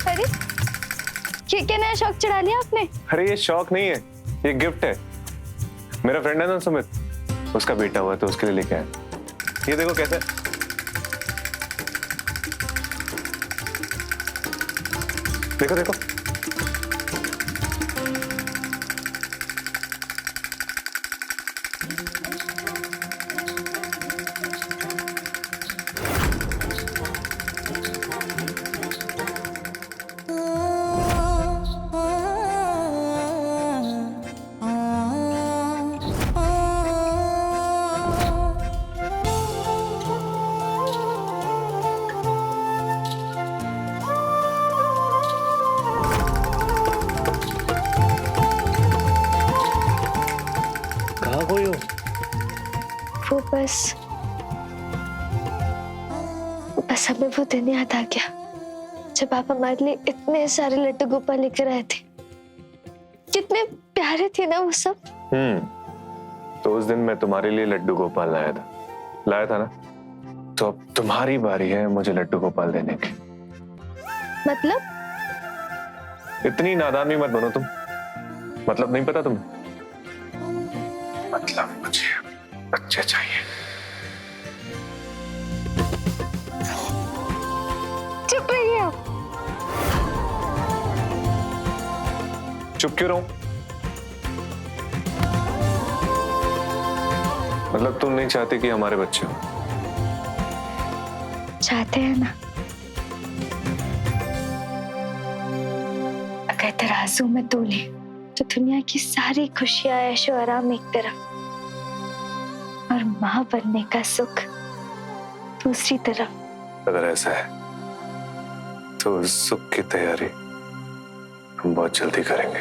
अरे ये क्या नया शौक चढ़ा लिया आपने? अरे ये शौक नहीं है, ये गिफ्ट है। मेरा फ्रेंड है ना सुमित, उसका बेटा हुआ तो उसके लिए लेके आया। ये देखो कैसे, देखो देखो। वो बस हमें वो दिन याद आ गया जब आप हमारे लिए इतने सारे लड्डू गोपाल लेकर आए थे। कितने प्यारे थे ना वो सब। तो उस दिन मैं तुम्हारे लिए लड्डू गोपाल लाया था ना, तो अब तुम्हारी बारी है मुझे लड्डू गोपाल देने की। मतलब? इतनी नादान भी मत बनो तुम। मतलब नहीं पता तुम्हें? मतलब मुझे बच्चे चाहिए। चुप रहिए आप। चुप क्यों रहूं? मतलब तुम नहीं चाहते कि हमारे बच्चे हो? चाहते हैं ना। अगर तराजू में तोले तो दुनिया की सारी खुशियां ऐशो आराम एक तरफ और मां बनने का सुख दूसरी तरफ। अगर ऐसा है तो सुख की तैयारी हम बहुत जल्दी करेंगे।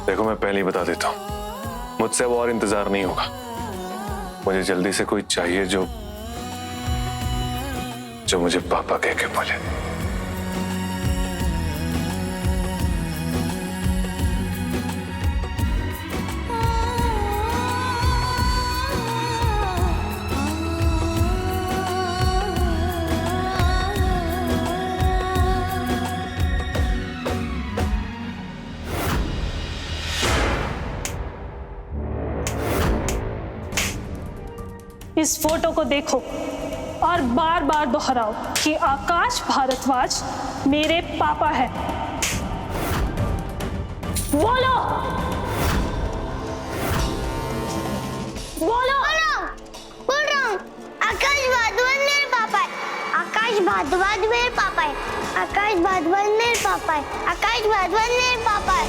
देखो मैं पहले ही बता देता हूं, मुझसे वो और इंतजार नहीं होगा। मुझे जल्दी से कोई चाहिए जो मुझे पापा कह के बोले। इस फोटो को देखो और बार बार दोहराओ कि आकाश भारद्वाज मेरे पापा है। बोलो बोलो। बोल रहा हूँ, आकाश भारद्वाज मेरे पापा है। आकाश भारद्वाज मेरे पापा है। आकाश भारद्वाज मेरे पापा है। आकाश भारद्वाज मेरे पापा है।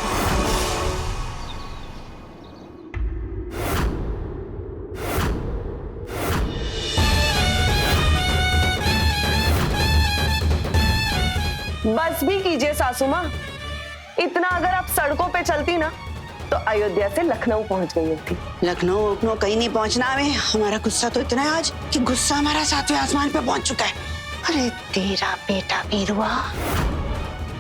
बस भी कीजिए सासू माँ। इतना अगर आप सड़कों पे चलती ना तो अयोध्या से लखनऊ पहुंच गई होती। लखनऊ कहीं नहीं पहुंचना हमें। हमारा गुस्सा तो इतना है आज कि गुस्सा हमारा 7वें आसमान पे पहुंच चुका है। अरे तेरा बेटा बीरुआ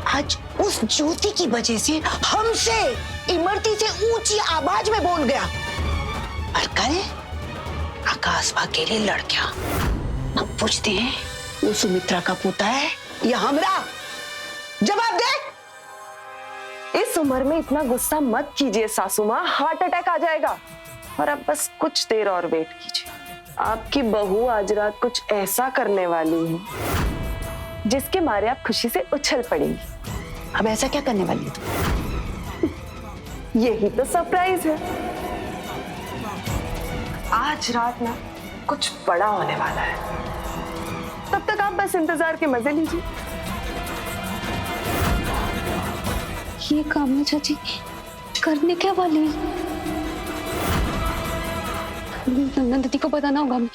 आज उस ज्योति की वजह से हमसे इमरती से ऊंची आवाज में बोल गया। और कल आकाश के लिए लड़ गया। अब पूछते हैं वो सुमित्रा का पोता है या हमरा? जवाब दे। इस उम्र में इतना गुस्सा मत कीजिए सासू माँ, हार्ट अटैक आ जाएगा। और अब बस कुछ देर और वेट कीजिए। आपकी बहू आज रात कुछ ऐसा करने वाली है जिसके मारे आप खुशी से उछल पड़ेंगी। अब ऐसा क्या करने वाली है तू? यही तो सरप्राइज है। आज रात ना कुछ बड़ा होने वाला है। तब तक आप बस इंतजार के मजे लीजिए। ये कामना चाची करने क्या वाली? नंदन दीदी को बताना होगा हमें।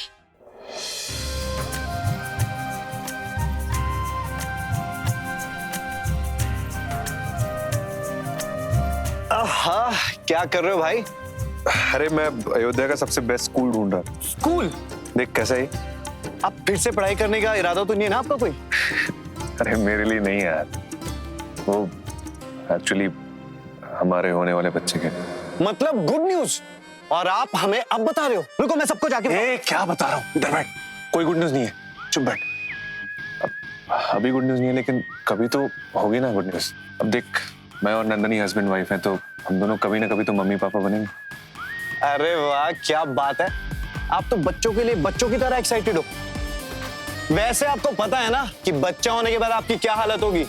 हाँ, क्या कर रहे हो भाई? अरे मैं अयोध्या का सबसे बेस्ट स्कूल ढूंढ रहा था। स्कूल? देख कैसा है? अब फिर से पढ़ाई करने का इरादा तो नहीं है ना आपका कोई? अरे मेरे लिए नहीं यार, वो एक्चुअली हमारे होने वाले बच्चे के लिए। मतलब गुड न्यूज, और आप हमें अब बता रहे हो? रुको, मैं सबको जाके क्या बता रहा हूँ, इधर बैठ। कोई गुड न्यूज नहीं है, चुप बैठ। अभी गुड न्यूज नहीं है, लेकिन कभी तो होगी ना गुड न्यूज। अब देख, मैं और नंदनी हस्बैंड वाइफ हैं, तो हम दोनों कभी ना कभी तो मम्मी पापा बनेंगे। अरे वाह, क्या बात है! आप तो बच्चों के लिए बच्चों की तरह एक्साइटेड हो। वैसे आपको पता है ना कि बच्चा होने के बाद आपकी क्या हालत होगी?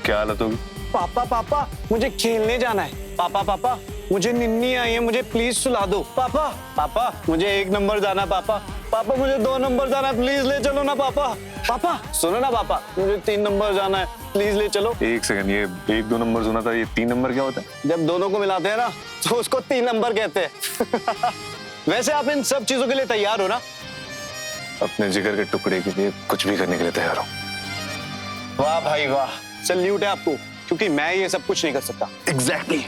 क्या हालत होगी? पापा पापा मुझे खेलने जाना है। पापा पापा मुझे निन्नी आई है, मुझे प्लीज सुला दो। पापा पापा मुझे 1 नंबर जाना है। पापा पापा मुझे 2 नंबर जाना है, प्लीज ले चलो ना। पापा पापा सुनो ना, पापा मुझे 3 नंबर जाना है, प्लीज ले चलो। एक सेकंड, ये 1-2 नंबर सुना था, ये 3 नंबर क्या होता है? जब दोनों को मिलाते हैं ना तो उसको 3 नंबर कहते हैं। वैसे आप इन सब चीजों के लिए तैयार हो ना? अपने जिगर के टुकड़े के लिए कुछ भी करने के लिए तैयार हूँ। वाह भाई वाह, सैल्यूट है आपको, क्योंकि मैं ये सब कुछ नहीं कर सकता। एग्जैक्टली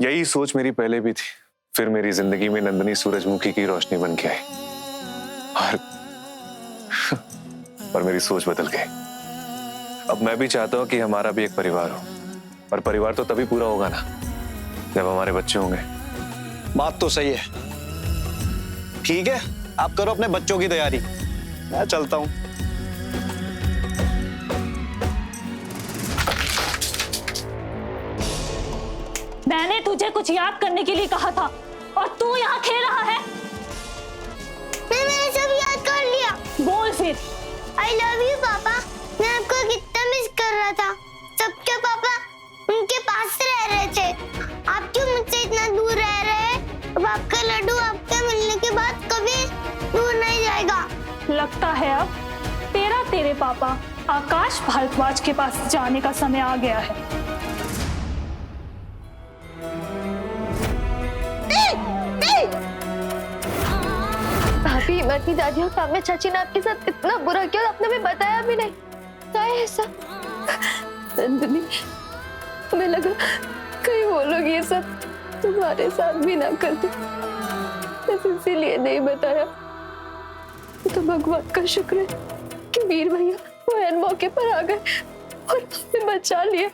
यही सोच मेरी पहले भी थी, फिर मेरी जिंदगी में नंदनी सूरजमुखी की रोशनी बन के आई और मेरी सोच बदल गई। अब मैं भी चाहता हूँ कि हमारा भी एक परिवार हो, और परिवार तो तभी पूरा होगा ना जब हमारे बच्चे होंगे। बात तो सही है। ठीक है, आप करो अपने बच्चों की तैयारी, मैं चलता हूँ। मैंने तुझे कुछ याद करने के लिए कहा था और तू यहाँ खेल रहा है। मैंने सब याद कर लिया। बोल फिर। आई लव यू पापा। मैं आपको कितना मिस कर रहा था। सबके पापा उनके पास रह रहे थे, आप क्यों मुझसे इतना दूर रह रहे हैं? अब आपका लड्डू आपके मिलने के बाद कभी दूर नहीं जाएगा। लगता है अब तेरे पापा आकाश भारद्वाज के पास जाने का समय आ गया है। भाभी, मरती दादी और काम्या चाची ने आपके साथ इतना बुरा किया और आपने हमें बताया भी नहीं। क्या है ऐसा? नंदनी, हमें लगा कहीं वो लोग ये सब तुम्हारे साथ भी ना करते, बस इसीलिए नहीं बताया। तो भगवान का शुक्र है कि वीर भैया वो ऐन मौके पर आ गए और हमें बचा लिया,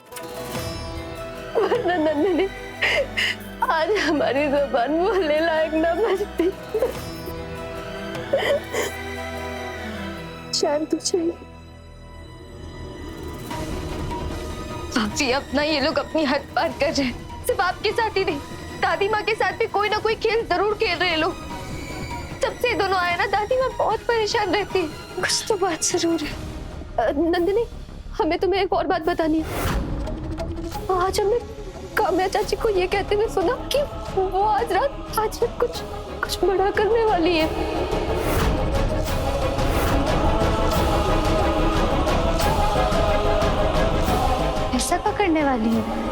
वरना नंदनी आज हमारी जुबान बोलने लायक ना बचती। शांत हो जाइए भाभी, अपना ये लोग अपनी हद पार कर रहे हैं। सिर्फ आपके साथ ही नहीं, दादी माँ के साथ भी कोई ना कोई खेल जरूर खेल रहे हैं लोग। जब से दोनों आए ना, दादी माँ बहुत परेशान रहती है। कुछ तो बात जरूर है। नंदिनी, हमें तुम्हें एक और बात बतानी है। आज हमने काम्या चाची को ये कहते हुए सुना कि वो आज रात कुछ बड़ा करने वाली है। ऐसा क्या करने वाली है?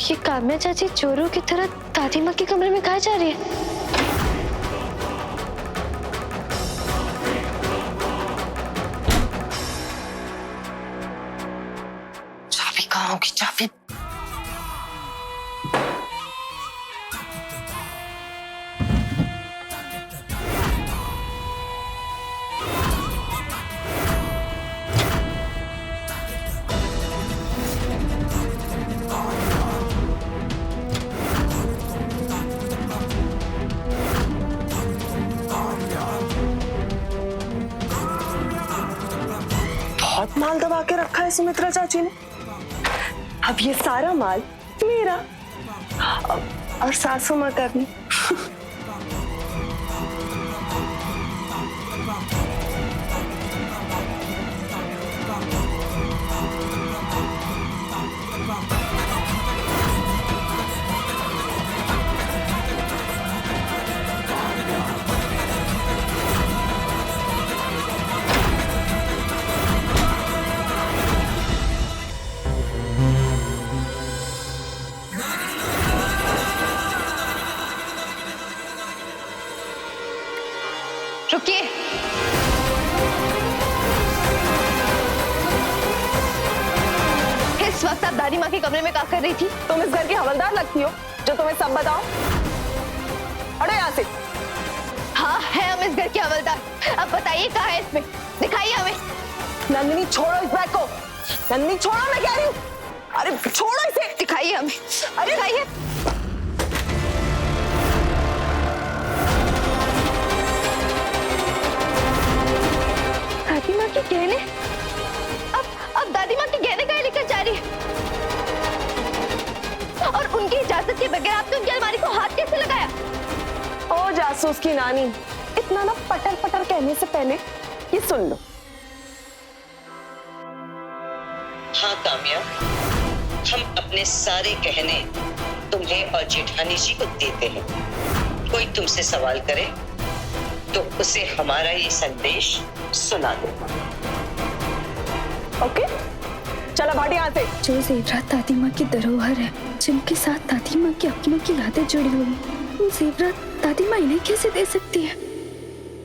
ये काम्या चाची चोरों की तरह दादी माँ के कमरे में कहाँ जा रही है? चाबी कहाँ होगी? चाबी छुपा के रखा है सुमित्रा चाची ने। अब ये सारा माल मेरा और सासू माँ का भी। रुकिए। इस वक्त आप दादी माँ के कमरे में क्या कर रही थी? तुम इस घर की हवलदार लगती हो जो तुम्हें सब बताओ। अरे यहाँ से। हाँ है हम इस घर के हवलदार। अब बताइए कहाँ है इसमें, दिखाइए हमें। नंदिनी छोड़ो इस बैग को। नंदिनी छोड़ो, मैं कह रही हूँ। अरे छोड़ो इसे। दिखाइए हमें। अरे दिखाइए। दादी माँ के गहने? अब दादी माँ के गहने कहाँ लेकर जा रही है? और उनकी इजाजत के बगैर आपने उनकी अलमारी को हाथ कैसे लगाया? ओ जासूस की नानी, इतना ना पटर पटर कहने से पहले ये सुन लो। हाँ काम्या, हम अपने सारे गहने तुम्हें और जेठानी जी को देते हैं। कोई तुमसे सवाल करे तो उसे हमारा ये संदेश सुना दो। ओके, चलो भाटी यहाँ से। जो जेवरात दादी माँ की धरोहर है, जिनके साथ दादी माँ की अपनों की यादें जुड़ी हुई, वो जेवरात दादी माँ इन्हें कैसे दे सकती है?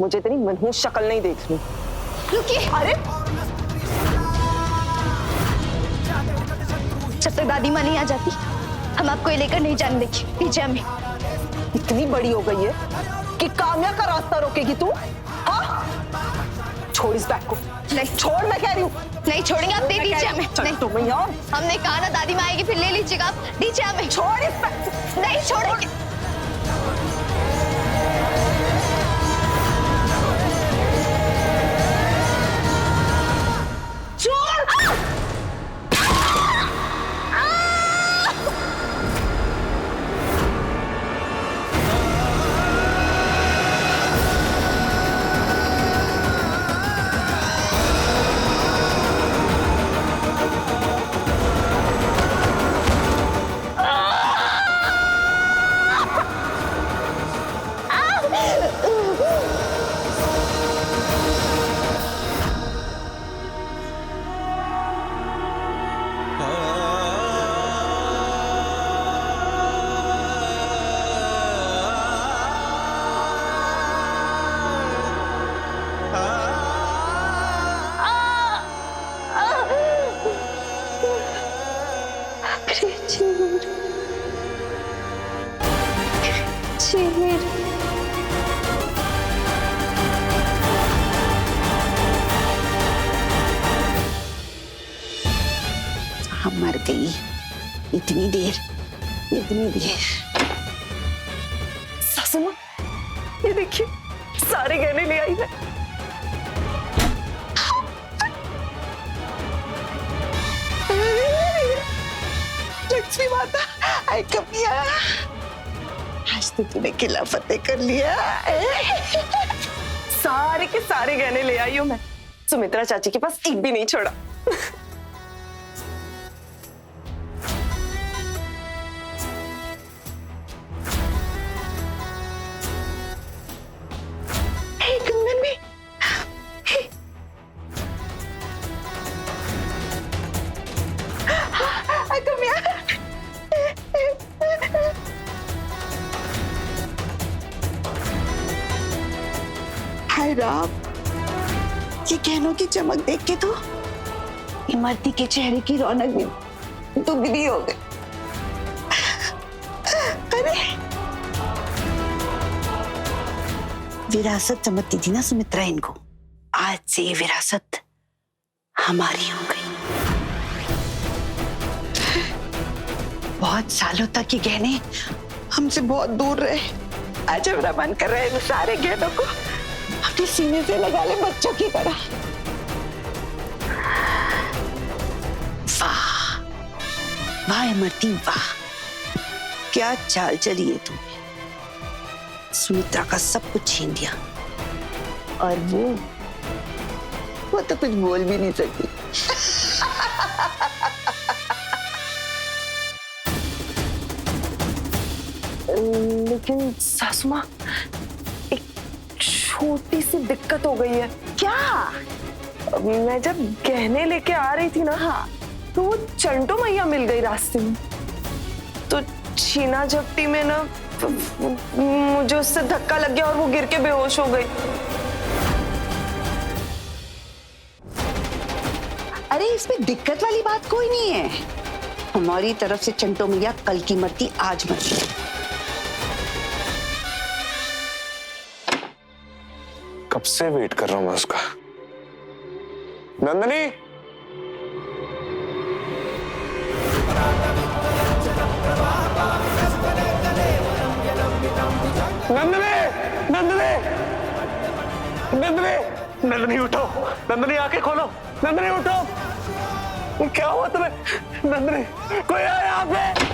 मुझे तेरी मनहूस शक्ल नहीं देखनी। रुकिए। अरे जब तक दादी माँ नहीं आ जाती हम आपको ये लेकर नहीं जाने देंगे। पीछे हमें। इतनी बड़ी हो गई है कि काम्या का रास्ता रोकेगी तू? हाँ? छोड़ इस बैग को। नहीं छोड़, मैं कह रही हूँ। नहीं छोड़ेंगे आप, दे दीजिए हमें। नहीं तुम यहाँ। हमने कहा ना दादी माँ आएगी फिर ले लीजिएगा आप, दीजिए हमें। छोड़ इस बैग को। नहीं छोड़ेंगे। हम मर गई। इतनी देर। सासू माँ, ये देखिए सारे गहने ले आई है। लक्ष्मी माता, आई कमिया, आज तो तूने किला फतेह कर लिया। सारे के सारे गहने ले आई हूँ मैं। सुमित्रा चाची के पास एक भी नहीं छोड़ा। हाय राम, ये गहनों की चमक देख के तो इमरती के चेहरे की रौनक भी दुगनी हो गई। अरे विरासत समझती थी ना सुमित्रा इनको, आज से ये विरासत हमारी हो गई। बहुत सालों तक ये गहने हमसे बहुत दूर रहे। आज हमारा मन कर रहा है इन सारे गहनों को अपने सीने से लगा ले बच्चों की तरह। वाह इमरती वाह, क्या चाल चली है तुमने। सुमित्रा का सब कुछ छीन दिया और वो तो कुछ बोल भी नहीं सकी। लेकिन सासू माँ, एक छोटी सी दिक्कत हो गई है। क्या? मैं जब गहने लेके आ रही थी ना, तो वो चंटो मैया मिल गई रास्ते में। तो छीना झपटी में ना मुझे उससे धक्का लग गया और वो गिर के बेहोश हो गई। अरे इसमें दिक्कत वाली बात कोई नहीं है। हमारी तरफ से चंटो मैया कल की मरती आज मरती। कब से वेट कर रहा हूं मैं उसका। नंदनी, नंदनी, नंदनी, नंदनी, नंदनी उठो, नंदनी आंखें खोलो, नंदनी उठो। क्या हुआ तुम्हें? नंदनी, कोई आया यहाँ पे?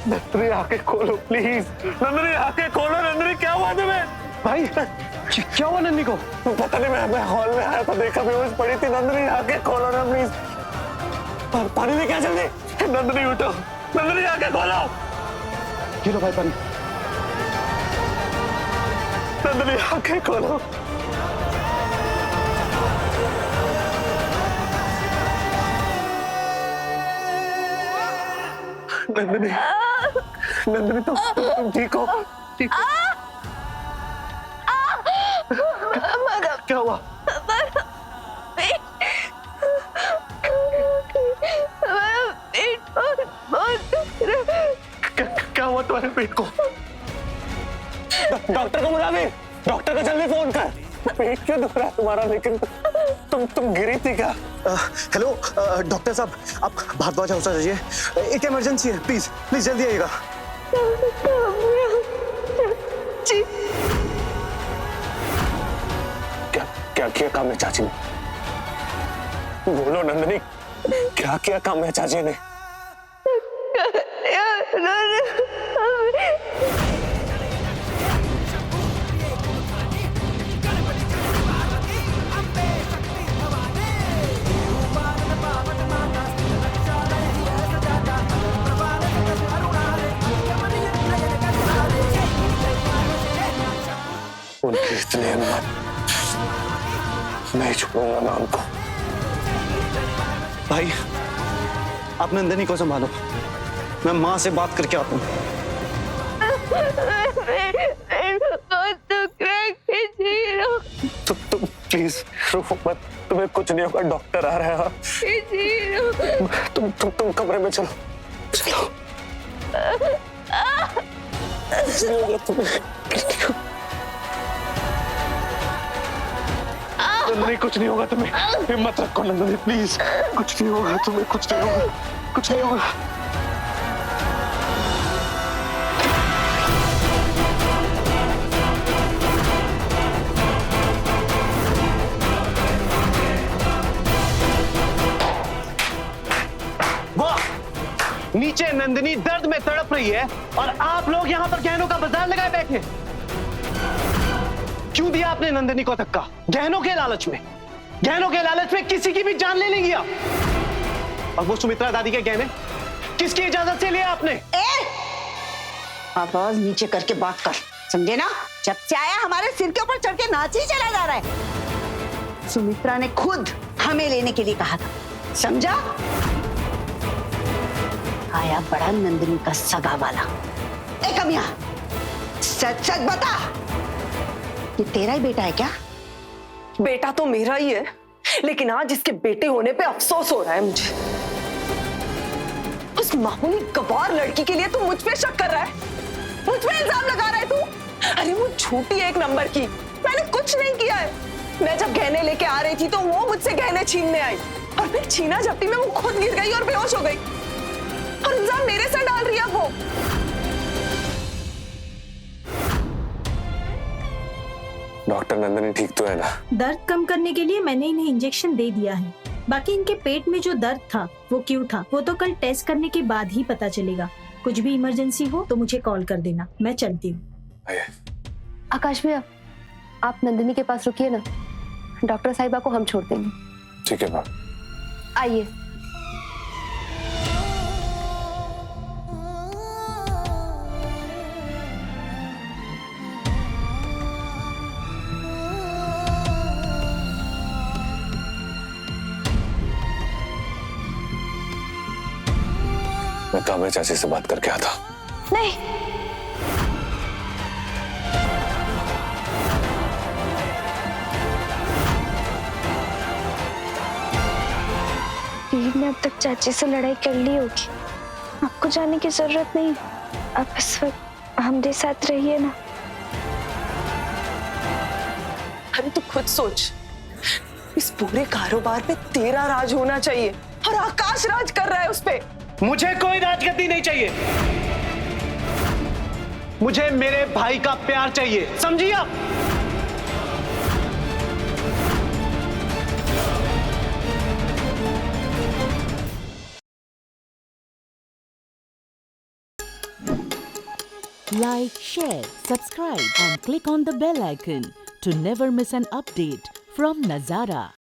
नंदनी आंखें खोलो प्लीज, नंदनी आंखें खोलो। नंदनी क्या हुआ तुम्हें? भाई क्या हुआ नंदनी को? पता नहीं, मैं हॉल में आया था, देखा बेहोश पड़ी थी। नंदनी आंखें खोलो ना प्लीज, पानी में क्या जल्दी। नंदनी उठो, नंदनी आंखें खोलो। ये लो भाई पानी। नंदनी आंखें खोलो। नंदनी, नंदनी तुम ठीक हो? ठीक हो? क्या हुआ? क्या हुआ तुम्हारे पेट को? डॉक्टर को बुला दे, डॉक्टर को जल्दी फोन कर। पेट क्यों दुख रहा है तुम्हारा? लेकिन तुम गिरी थी क्या? हेलो डॉक्टर साहब, आप भारद्वाज हाउस आ जाइए, एक इमरजेंसी है, प्लीज प्लीज जल्दी आइएगा। क्या किया काम है चाची ने? बोलो नंदनी, क्या किया काम है चाची ने? उनकी इतनी हिम्मत, नहीं छोड़ूंगा मैं उनको। भाई आप नंदनी को संभालो, मैं माँ से बात करके आता हूँ। तुम प्लीज रो मत, तुम्हें कुछ नहीं होगा, डॉक्टर आ रहा है। तुम कमरे में चलो, चलो। नंदनी कुछ नहीं होगा तुम्हें, हिम्मत रखो नंदनी प्लीज, कुछ नहीं होगा तुम्हें, कुछ नहीं होगा, कुछ नहीं होगा। नीचे नंदनी दर्द में तड़प रही है और आप लोग यहाँ पर गहनों का बाजार लगाए बैठे। क्यों दिया आपने नंदनी को धक्का? गहनों के लालच में, गहनों के लालच में किसी की भी जान ले लेंगी आप। और वो सुमित्रा दादी के गहने किसकी इजाजत से लिए आपने? आवाज नीचे करके बात कर, समझे ना? जब से आया हमारे सिर के ऊपर चढ़ के नाच ही चला जा रहा है। सुमित्रा ने खुद हमें लेने के लिए कहा था, समझा? आया बड़ा नंदनी का सगा वाला। ए कमिया, सच सच बता, ये तेरा ही बेटा है क्या? बेटा तो मेरा ही है, लेकिन आज इसके बेटे होने पे अफसोस हो रहा है मुझे। उस मामूली गवार लड़की के लिए तू मुझ पे शक कर रहा है, मुझ पे इल्जाम लगा रहा है तू। अरे वो छोटी एक नंबर की, मैंने कुछ नहीं किया है। मैं जब गहने लेके आ रही थी तो वो मुझसे गहने छीनने आई और फिर छीना झपटी में वो खुद गिर गई और बेहोश हो गई और इल्जाम मेरे सर डाल रही है वो। डॉक्टर नंदनी ठीक तो है ना? दर्द कम करने के लिए मैंने इन्हें इंजेक्शन दे दिया है, बाकी इनके पेट में जो दर्द था वो क्यों था वो तो कल टेस्ट करने के बाद ही पता चलेगा। कुछ भी इमरजेंसी हो तो मुझे कॉल कर देना, मैं चलती हूँ। आकाश भैया, आप नंदिनी के पास रुकिए ना, डॉक्टर साहिबा को हम छोड़ देंगे। ठीक है माँ। आइए। मैं काम्या चाची से बात करके आता। नहीं, वीर ने अब तक चाची से लड़ाई कर ली होगी, आपको जाने की जरूरत नहीं, आप इस वक्त हमारे साथ रहिए ना। अरे तू खुद सोच, इस पूरे कारोबार पे तेरा राज होना चाहिए और आकाश राज कर रहा है उस पे। मुझे कोई राजगद्दी नहीं चाहिए, मुझे मेरे भाई का प्यार चाहिए, समझिए आप? Like, share, subscribe and click on the bell icon to never miss an update from Nazara.